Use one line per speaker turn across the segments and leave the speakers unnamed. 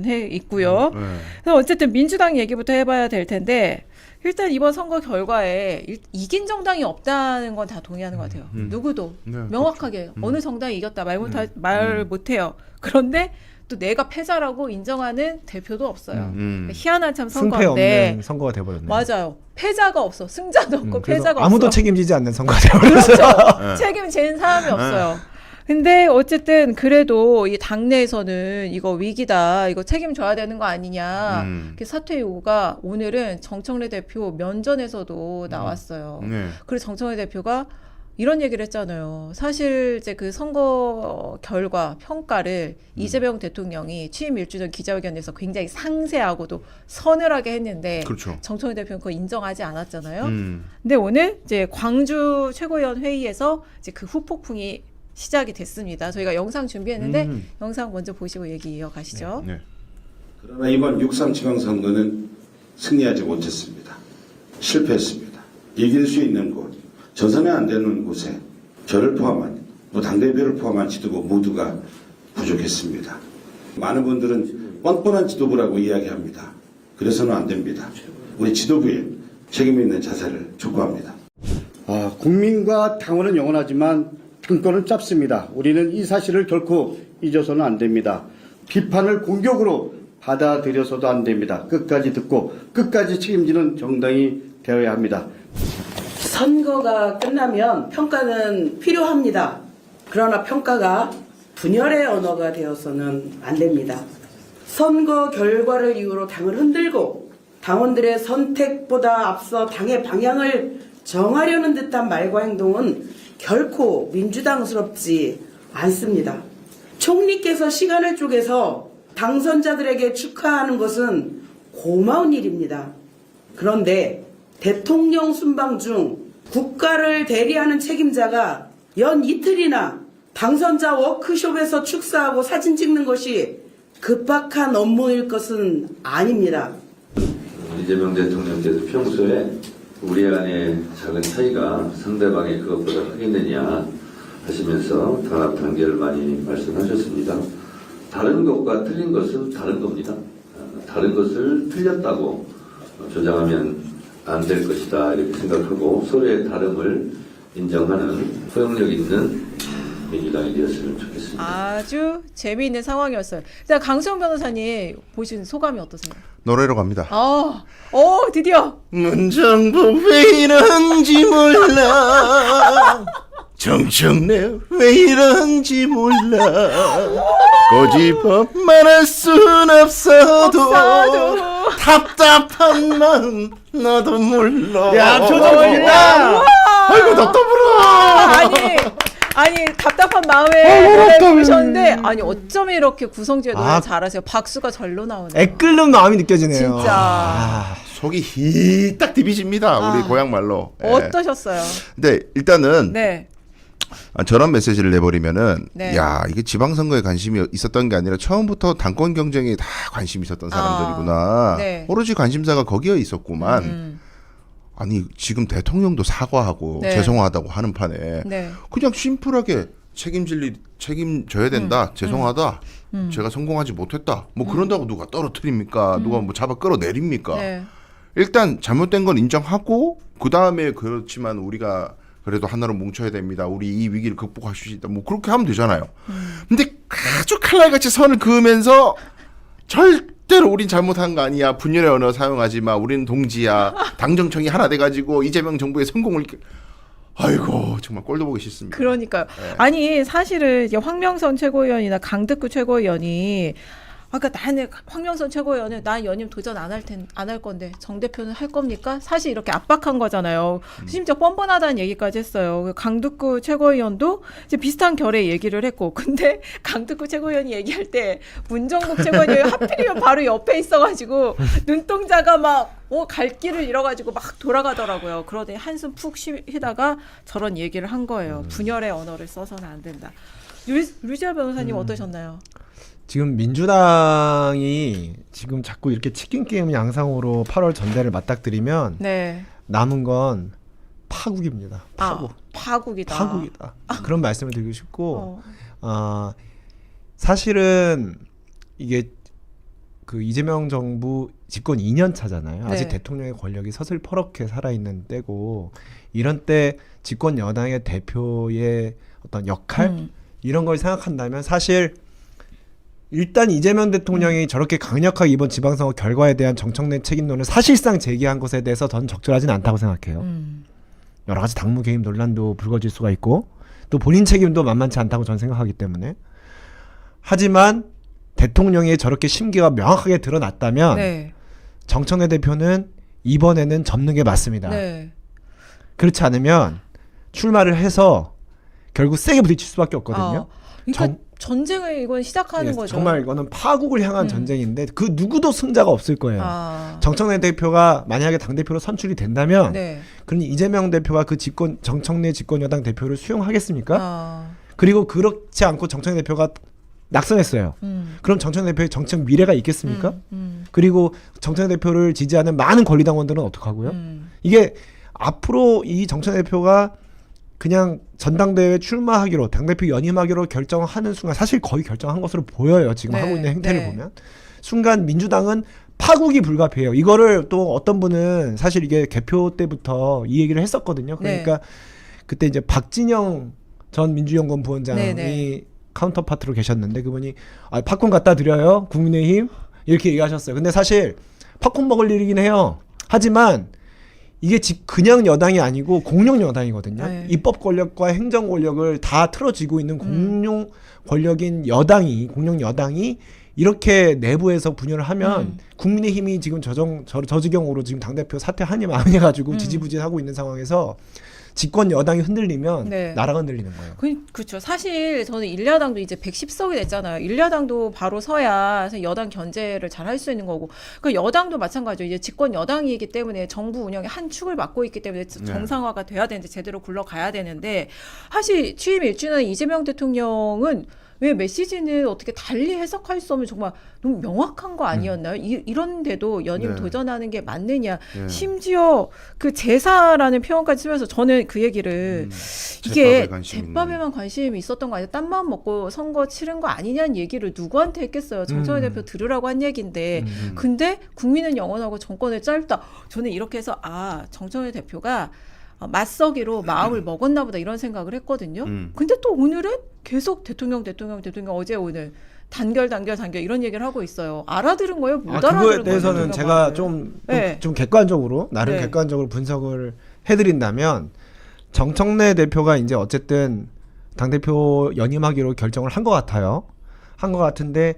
해 있고요. 그래서 어쨌든 민주당 얘기부터 해봐야 될 텐데 일단 이번 선거 결과에 이긴 정당이 없다는 건 다 동의하는 것 같아요. 누구도
네,
명확하게
그렇죠.
어느 정당이 이겼다 말 못해요. 그런데 또 내가 패자라고 인정하는 대표도 없어요. 희한한 참
승패
선거인데
없는 선거가 돼버렸네요.
맞아요. 패자가 없어. 승자도 없고
그래서
패자가
아무도
없어.
책임지지 않는 선거가 돼버렸어요.
그렇죠. 책임지는 사람이 없어요. 근데 어쨌든 그래도 이 당내에서는 이거 위기다, 이거 책임져야 되는 거 아니냐. 그 사퇴 요구가 오늘은 정청래 대표 면전에서도 나왔어요.
네.
그래서 정청래 대표가 이런 얘기를 했잖아요. 사실 이제 그 선거 결과 평가를 이재명 대통령이 취임 일주 전 기자회견에서 굉장히 상세하고도 서늘하게 했는데
그렇죠.
정청래 대표는 그거 인정하지 않았잖아요. 근데 오늘 이제 광주 최고위원 회의에서 이제 그 후폭풍이 시작이 됐습니다. 저희가 영상 준비했는데 영상 먼저 보시고 얘기 이어가시죠.
네.
그러나 이번 6.3 지방선거는 승리하지 못했습니다. 실패했습니다. 이길 수 있는 곳, 전선에 안 되는 곳에 저를 포함한 또 당대표를 포함한 지도부 모두가 부족했습니다. 많은 분들은 뻔뻔한 지도부라고 이야기합니다. 그래서는 안 됩니다. 우리 지도부에 책임 있는 자세를 촉구합니다.
국민과 당원은 영원하지만 당권은 짧습니다. 우리는 이 사실을 결코 잊어서는 안 됩니다. 비판을 공격으로 받아들여서도 안 됩니다. 끝까지 듣고 끝까지 책임지는 정당이 되어야 합니다.
선거가 끝나면 평가는 필요합니다. 그러나 평가가 분열의 언어가 되어서는 안 됩니다. 선거 결과를 이유로 당을 흔들고 당원들의 선택보다 앞서 당의 방향을 정하려는 듯한 말과 행동은 결코 민주당스럽지 않습니다. 총리께서 시간을 쪼개서 당선자들에게 축하하는 것은 고마운 일입니다. 그런데 대통령 순방 중 국가를 대리하는 책임자가 연 이틀이나 당선자 워크숍에서 축사하고 사진 찍는 것이 급박한 업무일 것은 아닙니다.
이재명 대통령께서 평소에 우리 간의 작은 차이가 상대방의 그것보다 크겠느냐 하시면서 단합 단계를 많이 말씀하셨습니다. 다른 것과 틀린 것은 다른 겁니다. 다른 것을 틀렸다고 조장하면 안 될 것이다 이렇게 생각하고 서로의 다름을 인정하는 포용력 있는 민주당이 되었으면 좋겠습니다.
아주 재미있는 상황이었어요. 자, 강수영 변호사님 보신 소감이 어떠세요?
노래로 갑니다.
드디어
문정부 왜 이런지 몰라 정청래 왜 이런지 몰라 고집업 말할 순 없어도 답답한 마음 나도 몰라.
야, 표정 보인다.
아이고 답답하라.
아니 답답한 마음에 부르셨는데 아니 어쩜 이렇게 구성지에 노래 잘하세요? 박수가 절로 나오네요.
애끓는 마음이 느껴지네요.
진짜.
속이 희딱 디비집니다. 우리 고향 말로.
어떠셨어요?
근데 일단은
네.
저런 메시지를 내버리면은
네.
야 이게 지방선거에 관심이 있었던 게 아니라 처음부터 당권 경쟁에 다 관심이 있었던 사람들이구나.
네.
오로지 관심사가 거기에 있었구만. 아니 지금 대통령도 사과하고
네.
죄송하다고 하는 판에
네.
그냥 심플하게 책임져야 된다. 죄송하다. 제가 성공하지 못했다. 뭐 그런다고 누가 떨어뜨립니까? 누가 뭐 잡아 끌어내립니까?
네.
일단 잘못된 건 인정하고 그 다음에 그렇지만 우리가 그래도 하나로 뭉쳐야 됩니다. 우리 이 위기를 극복할 수 있다. 뭐 그렇게 하면 되잖아요. 근데 아주 칼날같이 선을 그으면서 절대로 우린 잘못한 거 아니야. 분열의 언어 사용하지 마. 우리는 동지야. 당정청이 하나 돼가지고 이재명 정부의 성공을 아이고 정말 꼴도 보기 싫습니다.
그러니까요.
네.
아니 사실은 이제 황명선 최고위원이나 강득구 최고위원이 아까 나는 황명선 최고위원은 난 연임 도전 안 할 건데 정 대표는 할 겁니까? 사실 이렇게 압박한 거잖아요. 심지어 뻔뻔하다는 얘기까지 했어요. 강득구 최고위원도 이제 비슷한 결의 얘기를 했고, 근데 강득구 최고위원이 얘기할 때 문정국 최고위원이 하필이면 바로 옆에 있어가지고 눈동자가 막 갈 길을 잃어가지고 막 돌아가더라고요. 그러더니 한숨 푹 쉬다가 저런 얘기를 한 거예요. 분열의 언어를 써서는 안 된다. 류지아 변호사님 어떠셨나요?
지금 민주당이 지금 자꾸 이렇게 치킨 게임 양상으로 8월 전대를 맞닥뜨리면
네.
남은 건 파국입니다.
파국이다.
파국이다. 그런 말씀을 드리고 싶고 사실은 이게 그 이재명 정부 집권 2년 차잖아요. 아직
네.
대통령의 권력이 서슬퍼렇게 살아있는 때고 이런 때 집권 여당의 대표의 어떤 역할 이런 걸 생각한다면 사실 일단 이재명 대통령이 저렇게 강력하게 이번 지방선거 결과에 대한 정청래 책임론을 사실상 제기한 것에 대해서 저는 적절하진 않다고 생각해요. 여러 가지 당무 개입 논란도 불거질 수가 있고 또 본인 책임도 만만치 않다고 저는 생각하기 때문에 하지만 대통령이 저렇게 심기가 명확하게 드러났다면
네.
정청래 대표는 이번에는 접는 게 맞습니다.
네.
그렇지 않으면 출마를 해서 결국 세게 부딪힐 수밖에 없거든요.
그러니까 전쟁을 이건 시작하는
예,
거죠.
정말 이거는 파국을 향한 전쟁인데 그 누구도 승자가 없을 거예요. 정청래 대표가 만약에 당대표로 선출이 된다면
네.
그러니 이재명 대표가 그 정청래 집권 여당 대표를 수용하겠습니까? 그리고 그렇지 않고 정청래 대표가 낙선했어요. 그럼 정청래 대표의 정책 미래가 있겠습니까? 그리고 정청래 대표를 지지하는 많은 권리당원들은 어떡하고요? 이게 앞으로 이 정청래 대표가 그냥 전당대회에 출마하기로 당대표 연임하기로 결정하는 순간 사실 거의 결정한 것으로 보여요. 지금
네,
하고 있는 행태를
네.
보면 순간 민주당은 파국이 불가피해요. 이거를 또 어떤 분은 사실 이게 개표 때부터 이 얘기를 했었거든요. 그러니까 그때 이제 박진영 전 민주연구원 부원장이
네, 네.
카운터파트로 계셨는데 그분이 팝콘 갖다 드려요 국민의힘 이렇게 얘기하셨어요. 근데 사실 팝콘 먹을 일이긴 해요. 하지만 이게 그냥 여당이 아니고 공룡 여당이거든요.
네.
입법 권력과 행정 권력을 다 틀어쥐고 있는 공룡 권력인 여당이 공룡 여당이 이렇게 내부에서 분열을 하면 국민의힘이 지금 저 지경으로 지금 당대표 사퇴하니 마니 해가지고 지지부진하고 있는 상황에서 집권 여당이 흔들리면
네.
나라가 흔들리는 거예요.
그렇죠. 사실 저는 일야당도 이제 110석이 됐잖아요. 일야당도 바로 서야 여당 견제를 잘 할 수 있는 거고. 그 여당도 마찬가지죠. 이제 집권 여당이기 때문에 정부 운영의 한 축을 맡고 있기 때문에 정상화가 돼야 되는데 제대로 굴러가야 되는데 사실 취임 1주년 이재명 대통령은 왜 메시지는 어떻게 달리 해석할 수 없는 정말 너무 명확한 거 아니었나요? 이런데도 연임
네.
도전하는 게 맞느냐.
네.
심지어 그 제사라는 표현까지 쓰면서 저는 그 얘기를
제밥에
이게
관심 있는.
제밥에만 관심이 있었던 거 아니야? 딴 마음 먹고 선거 치른 거 아니냐는 얘기를 누구한테 했겠어요. 정청래 대표 들으라고 한 얘기인데 근데 국민은 영원하고 정권을 짧다. 저는 이렇게 해서 정청래 대표가 맞서기로 마음을 먹었나 보다 이런 생각을 했거든요. 근데 또 오늘은 계속 대통령 어제 오늘 단결 이런 얘기를 하고 있어요. 알아들은 거예요? 못 알아들은 거예요?
그거에 대해서는 제가 좀 객관적으로 나름
네.
객관적으로 분석을 해드린다면 정청래 대표가 이제 어쨌든 당대표 연임하기로 결정을 한 것 같아요. 한 것 같은데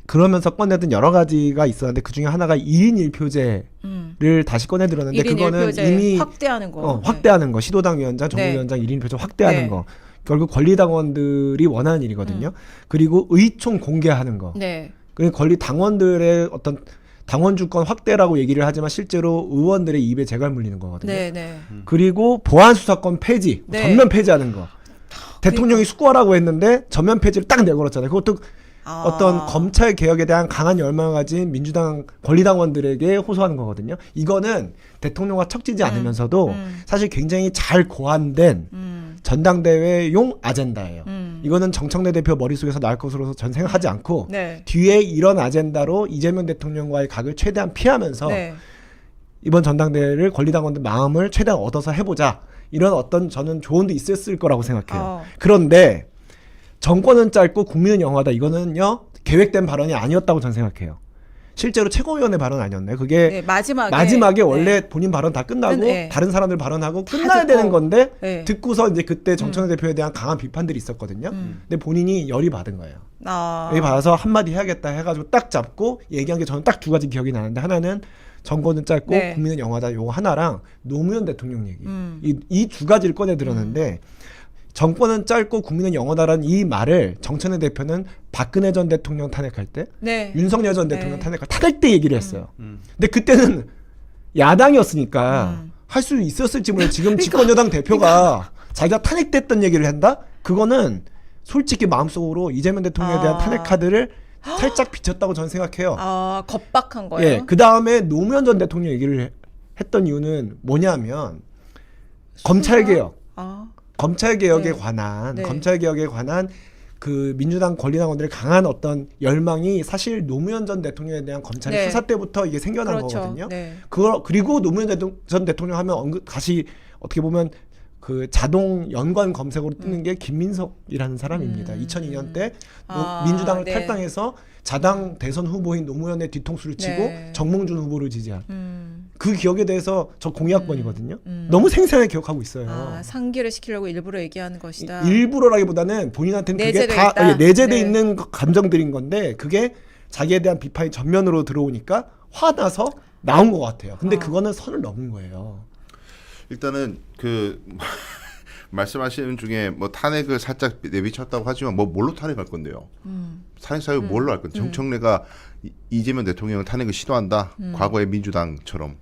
그러면서 꺼내든 여러 가지가 있었는데 그 중에 하나가 1인 1표제를 다시 꺼내 들었는데
1인
그거는
1표제
이미
확대하는 거.
확대하는 거 시도당 위원장, 정무위원장 1인 표제 확대하는
네.
거 결국 권리당원들이 원하는 일이거든요. 그리고 의총 공개하는 거.
네.
그 권리 당원들의 어떤 당원 주권 확대라고 얘기를 하지만 실제로 의원들의 입에 재갈 물리는 거거든요.
네, 네.
그리고 보안 수사권 폐지,
네.
전면 폐지하는 거. 대통령이 숙고하라고 했는데 전면 폐지를 딱 내걸었잖아요. 그것도 어떤 검찰 개혁에 대한 강한 열망을 가진 민주당 권리당원들에게 호소하는 거거든요. 이거는 대통령과 척지지 않으면서도 사실 굉장히 잘 고안된 전당대회용 아젠다예요. 이거는 정청래 대표 머릿속에서 나올 것으로 전 생각하지 않고
네.
뒤에 이런 아젠다로 이재명 대통령과의 각을 최대한 피하면서
네.
이번 전당대회를 권리당원들 마음을 최대한 얻어서 해보자. 이런 어떤 저는 조언도 있었을 거라고 생각해요. 그런데 정권은 짧고 국민은 영하다. 이거는요 계획된 발언이 아니었다고 저는 생각해요. 실제로 최고위원회 발언 아니었나요? 그게
네, 마지막에
원래 본인 발언 다 끝나고
네.
다른 사람들 발언하고
다
끝나야
듣고.
되는 건데
네.
듣고서 이제 그때 정청래 대표에 대한 강한 비판들이 있었거든요. 근데 본인이 열이 받은 거예요. 열이 받아서 한마디 해야겠다 해가지고 딱 잡고 얘기한 게 저는 딱 두 가지 기억이 나는데 하나는 정권은 짧고
네.
국민은 영하다 요거 하나랑 노무현 대통령 얘기 이 두 가지를 꺼내 들었는데 정권은 짧고 국민은 영원하라는 이 말을 정청래 대표는 박근혜 전 대통령 탄핵할 때
네.
윤석열 전
네.
대통령 탄핵할 때 얘기를 했어요. 근데 그때는 야당이었으니까 할 수 있었을지 모르겠어요. 지금 집권 여당 대표가 자기가 탄핵됐던 얘기를 한다? 그거는 솔직히 마음속으로 이재명 대통령에 대한 탄핵 카드를 살짝 비쳤다고 저는 생각해요.
겁박한 거예요?
예, 그 다음에 노무현 전 대통령 얘기를 했던 이유는 뭐냐면 검찰개혁. 검찰개혁에
네.
관한
네.
검찰개혁에 관한 그 민주당 권리당원들의 강한 어떤 열망이 사실 노무현 전 대통령에 대한 검찰의
네.
수사 때부터 이게 생겨난
그렇죠.
거거든요.
네.
그리고 노무현 전 대통령 하면 다시 어떻게 보면 그 자동 연관 검색어로 뜨는 게 김민석이라는 사람입니다. 2002년 때 민주당을
네.
탈당해서 자당 대선 후보인 노무현의 뒤통수를 치고
네.
정몽준 후보를 지지한 그 기억에 대해서 저 공약번이거든요. 너무 생생하게 기억하고 있어요.
상기를 시키려고 일부러 얘기하는 것이다.
일부러라기보다는 본인한테는 그게
내재돼
다
있다.
내재돼
네.
있는 감정들인 건데 그게 자기에 대한 비판이 전면으로 들어오니까 화나서 나온 것 같아요. 근데 그거는 선을 넘은 거예요.
일단은 그 말씀하시는 중에 뭐 탄핵을 살짝 내비쳤다고 하지만 뭐 뭘로 탄핵할 건데요? 탄핵 사유 뭘로 할 건데? 정청래가 이재명 대통령을 탄핵을 시도한다. 과거의 민주당처럼.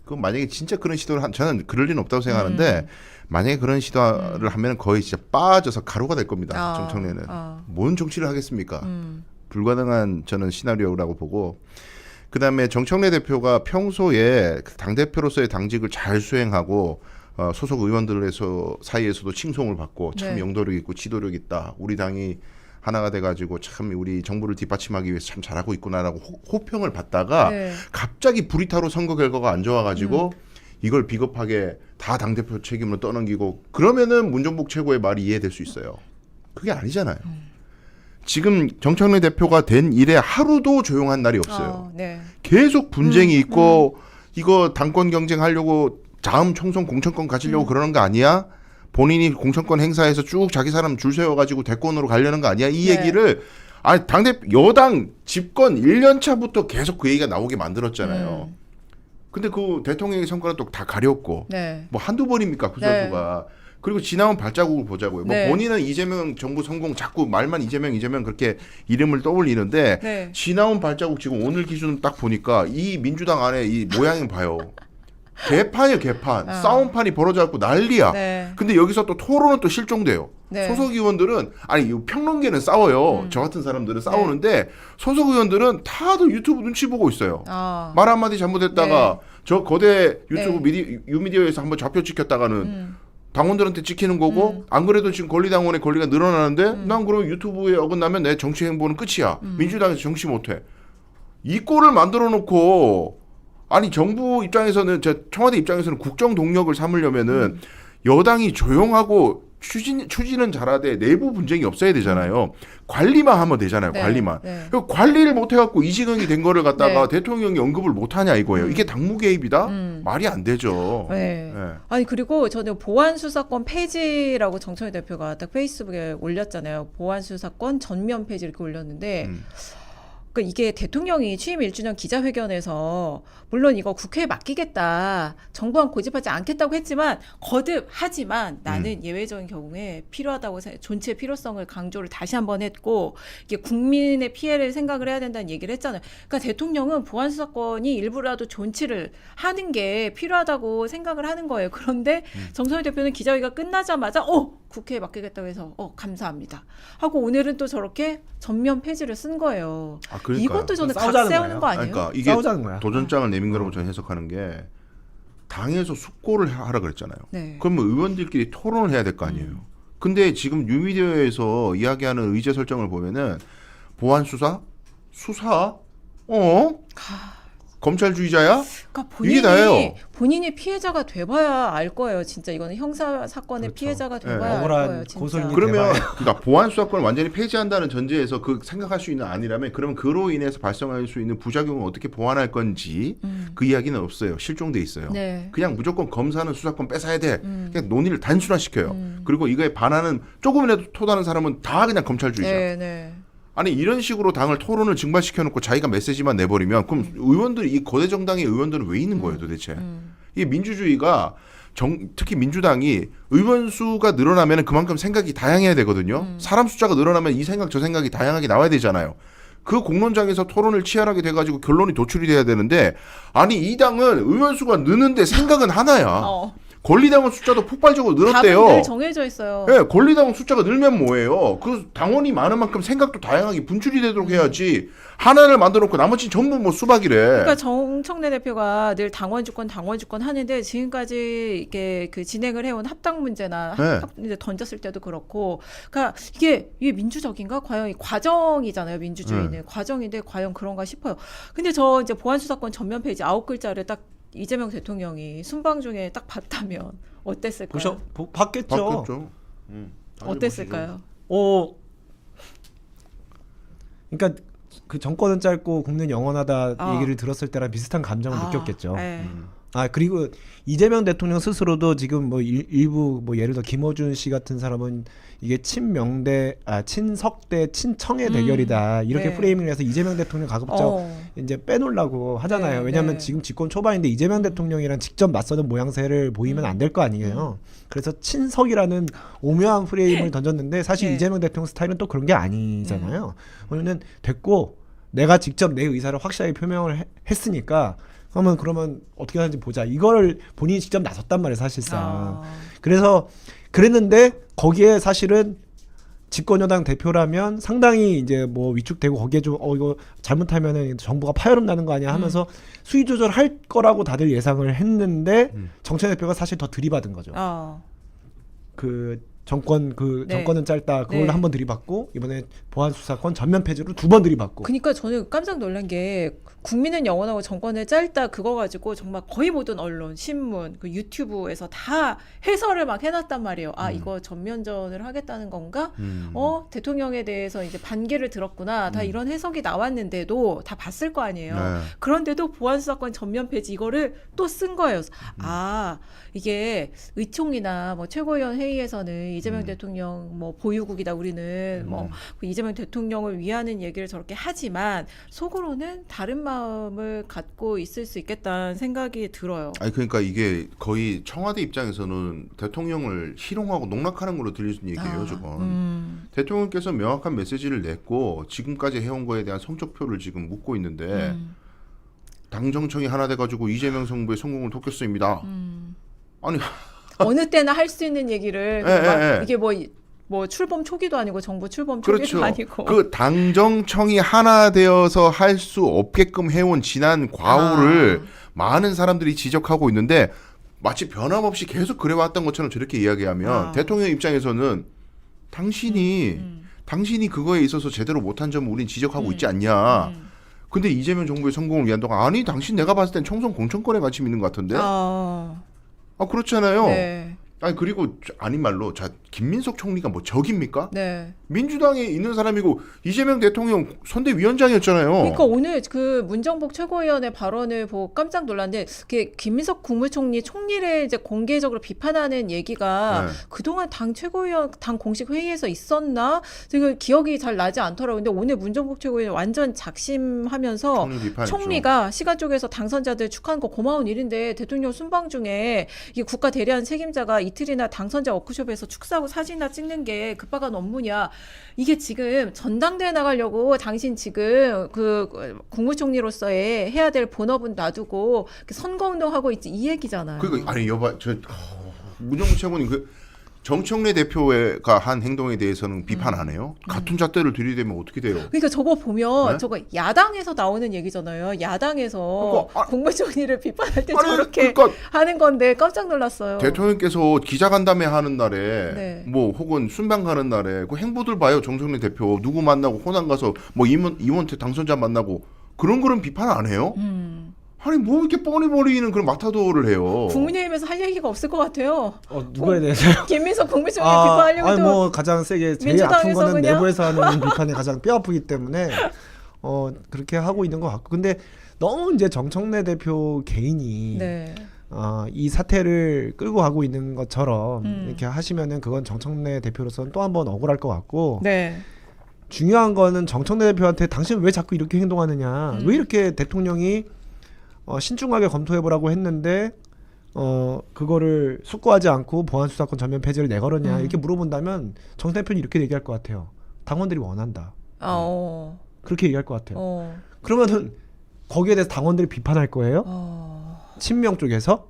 그 만약에 진짜 그런 시도를 저는 그럴 리는 없다고 생각하는데 만약에 그런 시도를 하면 거의 진짜 빠져서 가루가 될 겁니다. 정청래는 뭔 정치를 하겠습니까? 불가능한 저는 시나리오라고 보고. 그다음에 정청래 대표가 평소에 당대표로서의 당직을 잘 수행하고 소속 의원들에서 사이에서도 칭송을 받고 참
네.
영도력 있고 지도력 있다. 우리 당이 하나가 돼가지고 참 우리 정부를 뒷받침하기 위해서 참 잘하고 있구나라고 호평을 받다가
네.
갑자기 불이타로 선거 결과가 안 좋아가지고 이걸 비겁하게 다 당대표 책임으로 떠넘기고 그러면은 문정복 최고의 말이 이해될 수 있어요. 그게 아니잖아요. 지금 정청래 대표가 된 이래 하루도 조용한 날이 없어요.
네.
계속 분쟁이 있고 이거 당권 경쟁하려고 다음 총선 공천권 가지려고 그러는 거 아니야? 본인이 공천권 행사해서 쭉 자기 사람 줄 세워가지고 대권으로 가려는 거 아니야? 이
네.
얘기를 아니 당대표 여당 집권 1년 차부터 계속 그 얘기가 나오게 만들었잖아요. 근데 그 대통령의 성과는 또 다 가렸고
네.
뭐 한두 번입니까 그
네.
선수가. 그리고 지나온 발자국을 보자고요. 뭐
네.
본인은 이재명 정부 성공 자꾸 말만 이재명 그렇게 이름을 떠올리는데
네.
지나온 발자국 지금 오늘 기준 딱 보니까 이 민주당 안에 이 모양을 봐요. 개판이에요, 개판. 싸움판이 벌어져갖고 난리야.
네.
근데 여기서 또 토론은 또 실종돼요.
네.
소속 의원들은 아니 이 평론계는 싸워요. 저 같은 사람들은 싸우는데 소속 의원들은 다들 유튜브 눈치 보고 있어요. 말 한마디 잘못했다가 저 거대 유튜브 유미디어에서 한번 잡혀 찍혔다가는 당원들한테 찍히는 거고 안 그래도 지금 권리당원의 권리가 늘어나는데 난 그럼 유튜브에 어긋나면 내 정치 행보는 끝이야. 민주당에서 정치 못해. 이 꼴을 만들어 놓고 아니 정부 입장에서는 청와대 입장에서는 국정 동력을 삼으려면은 여당이 조용하고 추진은 잘하되 내부 분쟁이 없어야 되잖아요. 관리만 하면 되잖아요.
네.
관리만.
네.
관리를 못 해갖고 이 지경이 된 거를 갖다가
네.
대통령이 언급을 못 하냐 이거예요. 이게 당무 개입이다? 말이 안 되죠.
네.
네.
아니 그리고 저는 보안 수사권 폐지라고 정청래 대표가 딱 페이스북에 올렸잖아요. 보안 수사권 전면 폐지 이렇게 올렸는데 그러니까 이게 대통령이 취임 1주년 기자회견에서 물론 이거 국회에 맡기겠다, 정부안 고집하지 않겠다고 했지만 거듭하지만 나는 예외적인 경우에 필요하다고 존치의 필요성을 강조를 다시 한번 했고 이게 국민의 피해를 생각을 해야 된다는 얘기를 했잖아요. 그러니까 대통령은 보안 수사권이 일부라도 존치를 하는 게 필요하다고 생각을 하는 거예요. 그런데 정청래 대표는 기자회견 끝나자마자 국회에 맡기겠다고 해서 감사합니다 하고 오늘은 또 저렇게 전면 폐지를 쓴 거예요.
그러니까요.
이것도 저는 각
싸우자는
세우는
거예요.
거 아니에요?
그러니까 이게
싸우자는 거야.
도전장을 내민 거라고 저는 해석하는 게 당에서 숙고를 하라 그랬잖아요.
네.
그러면 의원들끼리 토론을 해야 될 거 아니에요. 근데 지금 뉴미디어에서 이야기하는 의제 설정을 보면은 보안 수사? 검찰주의자야?
그러니까
이게 나예요.
본인이 피해자가 돼봐야 알 거예요. 진짜 이거는 형사 사건의
그렇죠.
피해자가
네.
돼봐야 알
억울한
거예요. 진짜.
고소인이
그러면
대박이야.
그러니까 보안 수사권을 완전히 폐지한다는 전제에서 그 생각할 수 있는 안이라면 그러면 그로 인해서 발생할 수 있는 부작용을 어떻게 보완할 건지 그 이야기는 없어요. 실종돼 있어요.
네.
그냥 무조건 검사는 수사권 뺏어야 돼. 그냥 논의를 단순화시켜요. 그리고 이거에 반하는 조금이라도 토다는 사람은 다 그냥 검찰주의자.
네, 네.
아니 이런 식으로 당을 토론을 증발시켜 놓고 자기가 메시지만 내버리면 그럼 의원들 이 거대 정당의 의원들은 왜 있는 거예요 도대체? 이 민주주의가 특히 민주당이 의원 수가 늘어나면 그만큼 생각이 다양해야 되거든요. 사람 숫자가 늘어나면 이 생각 저 생각이 다양하게 나와야 되잖아요. 그 공론장에서 토론을 치열하게 돼가지고 결론이 도출이 돼야 되는데 아니 이 당은 의원 수가 느는데 생각은 하나야. 권리당원 숫자도 폭발적으로 늘었대요.
답은 늘 정해져 있어요.
네, 권리당원 숫자가 늘면 뭐예요? 그 당원이 많은 만큼 생각도 다양하게 분출이 되도록 해야지. 하나를 만들어 놓고 나머지는 전부 뭐 수박이래.
그러니까 정청래 대표가 늘 당원 주권 하는데 지금까지 이게 그 진행을 해온 합당 문제나
네.
이제 던졌을 때도 그렇고, 그러니까 이게 민주적인가? 과연 이 과정이잖아요, 민주주의는 과정인데 과연 그런가 싶어요. 근데 저 이제 보안수사권 전면 폐지 9글자를 딱 이재명 대통령이 순방 중에 딱 봤다면 어땠을까요?
봤겠죠.
바뀌었죠.
어땠을까요?
그러니까 그 정권은 짧고 국민은 영원하다
아.
얘기를 들었을 때랑 비슷한 감정을 느꼈겠죠.
네.
그리고 이재명 대통령 스스로도 지금 뭐 일부 뭐 예를 들어 김어준 씨 같은 사람은 이게 친석대 친청의 대결이다 이렇게
네.
프레이밍을 해서 이재명 대통령 가급적 이제 빼놓으려고 하잖아요.
네,
왜냐하면
네.
지금 집권 초반인데 이재명 대통령이랑 직접 맞서는 모양새를 보이면 안 될 거 아니에요. 그래서 친석이라는 오묘한 프레임을 던졌는데 사실
네.
이재명 대통령 스타일은 또 그런 게 아니잖아요. 왜냐면 됐고 내가 직접 내 의사를 확실하게 표명을 했으니까 그러면 어떻게 하는지 보자. 이걸 본인이 직접 나섰단 말이에요, 사실상. 그래서 그랬는데 거기에 사실은 집권여당 대표라면 상당히 이제 뭐 위축되고 거기에 좀 이거 잘못하면은 정부가 파열음 나는 거 아니야 하면서 수위 조절할 거라고 다들 예상을 했는데 정청래 대표가 사실 더 들이받은 거죠. 그
네.
정권은 짧다 그걸
네.
한 번 들이받고 이번에 보안 수사권 전면 폐지로 2번 들이받고.
그러니까 저는 깜짝 놀란 게 국민은 영원하고 정권은 짧다 그거 가지고 정말 거의 모든 언론, 신문, 그 유튜브에서 다 해설을 막 해놨단 말이에요. 이거 전면전을 하겠다는 건가? 대통령에 대해서 이제 반기를 들었구나. 다 이런 해석이 나왔는데도 다 봤을 거 아니에요.
네.
그런데도 보안수사권 전면 폐지 이거를 또 쓴 거예요. 이게 의총이나 뭐 최고위원 회의에서는 이재명 대통령 뭐 보유국이다 우리는 뭐 이재명 대통령을 위하는 얘기를 저렇게 하지만 속으로는 다른 마음을 갖고 있을 수 있겠다는 생각이 들어요.
아니 그러니까 이게 거의 청와대 입장에서는 대통령을 희롱하고 농락하는 걸로 들리는 얘기예요, 저건. 대통령께서 명확한 메시지를 냈고 지금까지 해온 거에 대한 성적표를 지금 묻고 있는데 당 정청이 하나 돼가지고 이재명 정부의 성공을 돕겠습니다. 아니
어느 때나 할 수 있는 얘기를
예,
막
예, 예.
이게 뭐 출범 초기도 아니고 정부 출범 초기도
그렇죠.
아니고
그 당정청이 하나 되어서 할 수 없게끔 해온 지난 과오를 많은 사람들이 지적하고 있는데 마치 변함없이 계속 그래왔던 것처럼 저렇게 이야기하면 대통령 입장에서는 당신이 그거에 있어서 제대로 못한 점을 우린 지적하고 있지 않냐. 근데 이재명 정부의 성공을 위한 동안 아니 당신 내가 봤을 땐 총선 공천권에 관심 있는 것 같은데. 그렇잖아요.
네.
아니 그리고 아닌 말로 김민석 총리가 뭐 적입니까?
네.
민주당에 있는 사람이고 이재명 대통령 선대위원장이었잖아요.
그러니까 오늘 그 문정복 최고위원의 발언을 보고 깜짝 놀랐는데 김민석 국무총리 총리를 이제 공개적으로 비판하는 얘기가 그동안 당 최고위원 당 공식 회의에서 있었나? 지금 기억이 잘 나지 않더라고요. 근데 오늘 문정복 최고위원 완전 작심하면서 총리가 시간 쪽에서 당선자들 축하하는 거 고마운 일인데 대통령 순방 중에 이게 국가 대리한 책임자가 이틀이나 당선자 워크숍에서 축사하고 사진이나 찍는 게 급박한 업무냐. 이게 지금 전당대회 나가려고 당신 지금 그 국무총리로서의 해야 될 본업은 놔두고 선거운동하고 있지 이 얘기잖아요.
그러니까 아니 여봐 문정부 최고님 정청래 대표가 한 행동에 대해서는 비판 안 해요? 같은 잣대를 들이대면 어떻게 돼요?
그러니까 저거 보면
네?
저거 야당에서 나오는 얘기잖아요. 야당에서
그러니까,
국무총리를 비판할 때 저렇게
그러니까
하는 건데 깜짝 놀랐어요.
대통령께서 기자간담회 하는 날에
네.
뭐 혹은 순방 가는 날에 그 행보들 봐요. 정청래 대표 누구 만나고 호남 가서 뭐 임원태 당선자 만나고 그런 비판 안 해요? 아니 뭐 이렇게 뻔히 버리는 그런 마타도를 해요.
국민의힘에서 할 얘기가 없을 것 같아요.
누구에 대해서요?
김민석 국무총리 비판하려고 해도
뭐 가장 세게 제일 아픈
민주당에서
거는
그냥?
내부에서 하는 비판이 가장 뼈 아프기 때문에 그렇게 하고 있는 것 같고 근데 너무 이제 정청래 대표 개인이
네.
이 사태를 끌고 가고 있는 것처럼 이렇게 하시면은 그건 정청래 대표로서는 또 한 번 억울할 것 같고
네.
중요한 거는 정청래 대표한테 당신 왜 자꾸 이렇게 행동하느냐 왜 이렇게 대통령이 신중하게 검토해보라고 했는데 그거를 숙고하지 않고 보안수사권 전면 폐지를 내걸었냐 이렇게 물어본다면 정 대표는 이렇게 얘기할 것 같아요. 당원들이 원한다. 그렇게 얘기할 것 같아요. 그러면은 거기에 대해서 당원들이 비판할 거예요? 친명 쪽에서?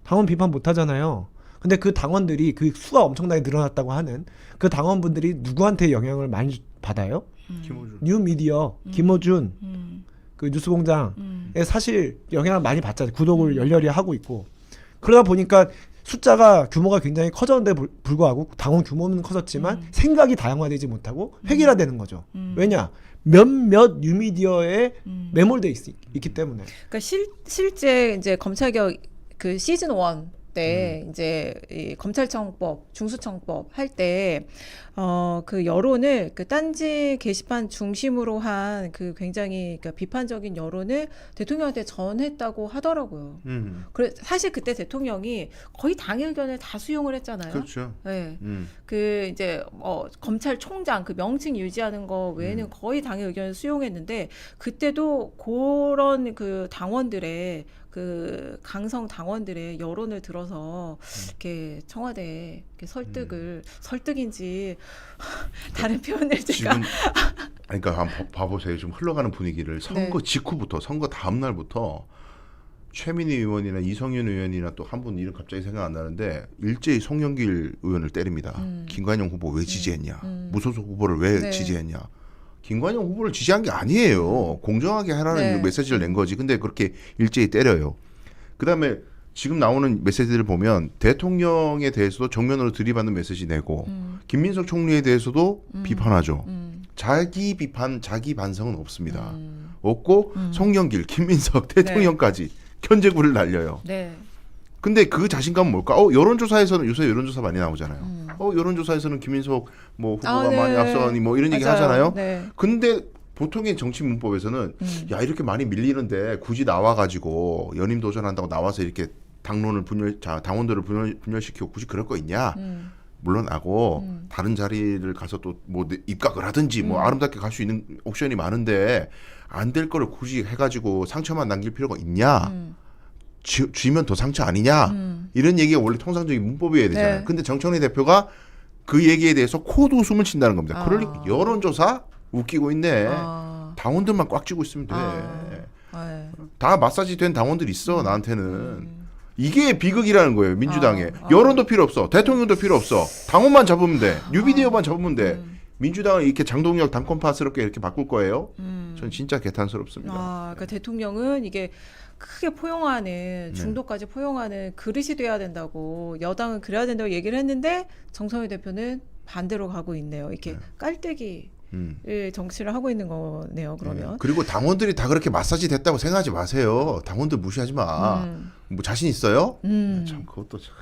당원 비판 못 하잖아요. 근데 그 당원들이 그 수가 엄청나게 늘어났다고 하는 그 당원분들이 누구한테 영향을 많이 받아요?
김호준.
뉴미디어, 김어준, 그 뉴스공장에 사실 영향을 많이 받잖아요. 구독을 열렬히 하고 있고. 그러다 보니까 숫자가 규모가 굉장히 커졌는데 불구하고 당원 규모는 커졌지만 생각이 다양화되지 못하고 획일화되는 거죠. 왜냐? 몇몇 뉴미디어에 매몰돼 있기 때문에.
그러니까 실제 이제 검찰개혁 그 시즌 1 때 이제 이 검찰청법, 중수청법 할 때 그 여론을 그 딴지 게시판 중심으로 한 그 굉장히 그러니까 비판적인 여론을 대통령한테 전했다고 하더라고요. 그래 사실 그때 대통령이 거의 당의 의견을 다 수용을 했잖아요.
그렇죠.
네. 그 이제 검찰총장 그 명칭 유지하는 거 외에는 거의 당의 의견을 수용했는데 그때도 그런 그 당원들의 그 강성 당원들의 여론을 들어서 이렇게 청와대에 이렇게 설득인지 다른 표현을 제가
지금 그러니까 한번 봐보세요. 좀 흘러가는 분위기를 선거
네.
직후부터 선거 다음 날부터 최민희 의원이나 이성윤 의원이나 또 한 분 이름 갑자기 생각 안 나는데 일제히 송영길 의원을 때립니다. 김관영 후보 왜 지지했냐? 무소속 후보를 왜
네.
지지했냐? 김관영 후보를 지지한 게 아니에요. 공정하게 하라는
네.
메시지를 낸 거지. 근데 그렇게 일제히 때려요. 그다음에 지금 나오는 메시지를 보면 대통령에 대해서도 정면으로 들이받는 메시지 내고 김민석 총리에 대해서도 비판하죠. 자기 비판, 자기 반성은 없습니다. 없고 송영길, 김민석, 대통령까지 견제구를 날려요.
네.
근데 그 자신감은 뭘까? 여론조사에서는 요새 여론조사 많이 나오잖아요. 여론조사에서는 김민석 뭐 후보가
네.
많이 앞서가니 뭐 이런 얘기
맞아요.
하잖아요.
네.
근데 보통의 정치 문법에서는 야 이렇게 많이 밀리는데 굳이 나와가지고 연임 도전한다고 나와서 이렇게 당론을 당원들을 분열시키고 굳이 그럴 거 있냐? 물론하고 다른 자리를 가서 또 뭐 입각을 하든지 뭐 아름답게 갈 수 있는 옵션이 많은데 안 될 거를 굳이 해가지고 상처만 남길 필요가 있냐? 쥐면 더 상처 아니냐? 이런 얘기가 원래 통상적인 문법이어야 되잖아요.
네.
근데 정청래 대표가 그 얘기에 대해서 코드 웃음을 친다는 겁니다. 그러니까 여론조사 웃기고 있네. 당원들만 꽉 쥐고 있으면 돼.
네.
다 마사지 된 당원들 있어 나한테는. 이게 비극이라는 거예요 민주당에. 여론도 필요 없어. 대통령도 필요 없어. 당원만 잡으면 돼. 뉴비디오만 잡으면 돼. 민주당을 이렇게 장동혁 당권파스럽게 이렇게 바꿀 거예요. 전 진짜 개탄스럽습니다.
그러니까 대통령은 이게 크게 포용하는 중도까지 포용하는 그릇이 돼야 된다고 여당은 그래야 된다고 얘기를 했는데 정성희 대표는 반대로 가고 있네요. 이렇게 깔때기 정치를 하고 있는 거네요. 그러면
그리고 당원들이 다 그렇게 마사지 됐다고 생각하지 마세요. 당원들 무시하지 마. 뭐 자신 있어요? 참 그것도 참.